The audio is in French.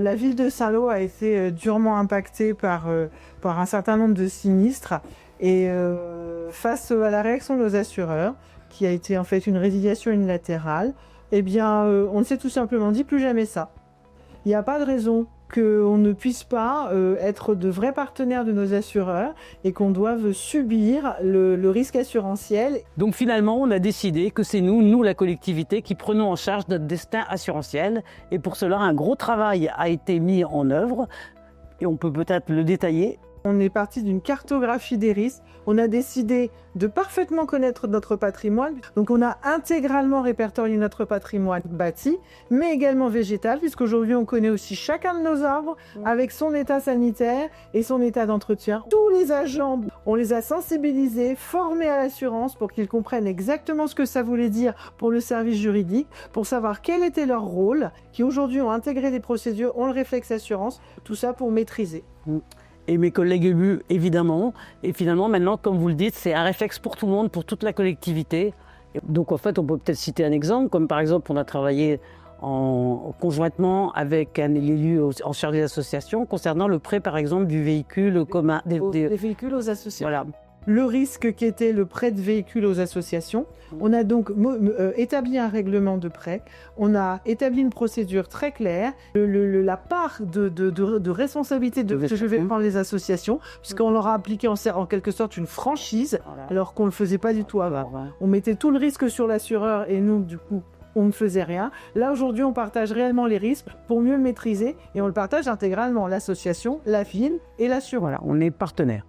La ville de Saint-Lô a été durement impactée par un certain nombre de sinistres et face à la réaction de nos assureurs, qui a été en fait une résiliation unilatérale, eh bien, on s'est tout simplement dit plus jamais ça. Il n'y a pas de raison qu'on ne puisse pas être de vrais partenaires de nos assureurs et qu'on doive subir le risque assurantiel. Donc finalement, on a décidé que c'est nous la collectivité, qui prenons en charge notre destin assurantiel. Et pour cela, un gros travail a été mis en œuvre et on peut peut-être le détailler. On est parti d'une cartographie des risques. On a décidé de parfaitement connaître notre patrimoine. Donc on a intégralement répertorié notre patrimoine bâti, mais également végétal, puisqu'aujourd'hui on connaît aussi chacun de nos arbres avec son état sanitaire et son état d'entretien. Tous les agents, on les a sensibilisés, formés à l'assurance pour qu'ils comprennent exactement ce que ça voulait dire pour le service juridique, pour savoir quel était leur rôle, qui aujourd'hui ont intégré des procédures, ont le réflexe assurance, tout ça pour maîtriser. Et mes collègues élus, évidemment. Et finalement, maintenant, comme vous le dites, c'est un réflexe pour tout le monde, pour toute la collectivité. Donc, en fait, on peut peut-être citer un exemple, comme par exemple, on a travaillé conjointement avec un élu en charge des associations concernant le prêt, par exemple, du véhicule commun. Des véhicules aux associations. Voilà. Le risque qui était le prêt de véhicules aux associations. On a donc établi un règlement de prêt, on a établi une procédure très claire, la part de responsabilité de je vais prendre les associations, puisqu'on leur a appliqué en quelque sorte une franchise, alors qu'on ne le faisait pas du tout avant. On mettait tout le risque sur l'assureur et nous, du coup, on ne faisait rien. Là, aujourd'hui, on partage réellement les risques pour mieux le maîtriser et on le partage intégralement, l'association, la ville et l'assureur. Voilà, on est partenaire.